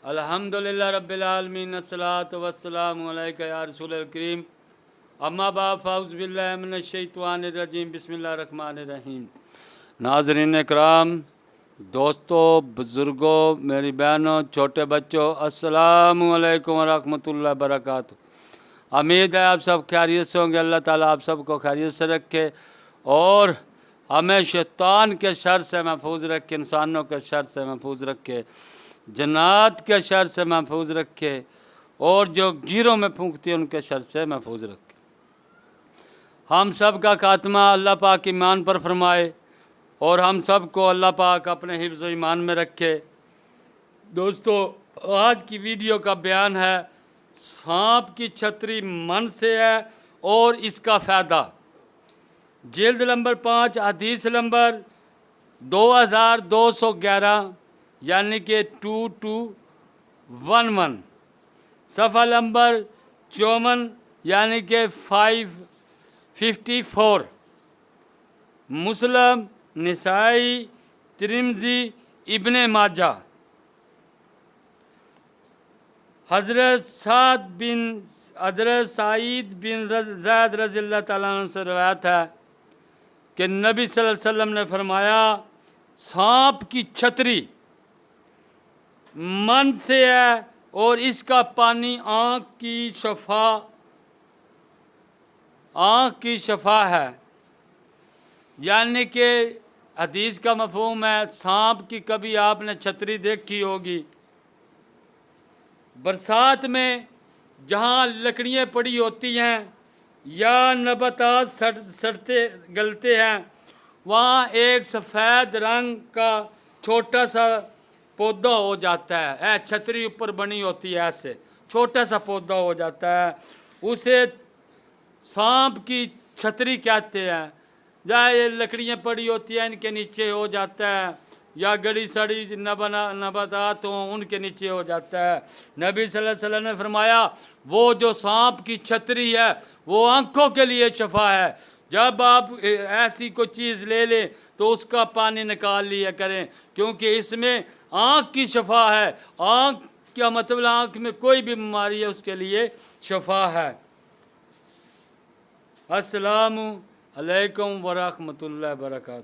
अल्हम्दुलिल्लाह रब्बिल आलमीन अस्सलातु वस्सलामु अलैका या रसूलल करीम अम्मा बाद फ़ाउज़ु बिल्लाहि मिनश शैतानिर रजीम बिस्मिल्लाहिर रहमानिर रहीम। नाज़रीन इकराम, दोस्तों, बुज़ुर्गों, मेरी बहनों, छोटे बच्चों, अस्सलामु अलैकुम व रहमतुल्लाहि व बरकातुहू। उम्मीद है आप सब खैरियत से होंगे। अल्लाह ताला आप सबको खैरियत से रखे और हमें शैतान के शर से महफूज रखे, इंसानों के शर से महफूज रखे, जन्नात के शर से महफूज रखे और जो जीरों में फूंकती है उनके शर से महफूज रखे। हम सब का खात्मा अल्लाह पाक ईमान पर फरमाए और हम सब को अल्लाह पाक अपने हिफ्ज़ ईमान में रखे। दोस्तों, आज की वीडियो का बयान है सांप की छतरी मन से है और इसका फ़ायदा। जिल्द नंबर 5 हदीस नंबर 2211 यानी कि 2211, सफ़ा नंबर 54 यानी कि 554, मुस्लिम, निसाई, तिरमिज़ी, इब्ने माजा। हज़रत सईद बिन ज़ैद रज़ियल्लाहु तआला अन्हु से रवायत है कि नबी सल्लल्लाहु अलैहि वसल्लम ने फरमाया, सांप की छतरी मन से है और इसका पानी आँख की शफा है। यानी कि हदीस का मफ़हूम है, सांप की कभी आपने छतरी देखी होगी, बरसात में जहाँ लकड़ियाँ पड़ी होती हैं या नबातात सड़ते गलते हैं, वहाँ एक सफ़ेद रंग का छोटा सा पौधा हो जाता है। छतरी ऊपर बनी होती है, ऐसे छोटा सा पौधा हो जाता है, उसे सांप की छतरी कहते हैं। जहाँ ये लकड़ियाँ पड़ी होती हैं इनके नीचे हो जाता है या गड़ी सड़ी नबातात हों उनके नीचे हो जाता है। नबी सल्लल्लाहु अलैहि वसल्लम ने फरमाया, वो जो सांप की छतरी है वो आँखों के लिए शफा है। जब आप ऐसी कोई चीज़ ले लें तो उसका पानी निकाल लिया करें, क्योंकि इसमें आँख की शफा है। आँख का मतलब आँख में कोई भी बीमारी है उसके लिए शफा है। अस्सलामु अलैकुम व रहमतुल्लाहि व बरकातुहू।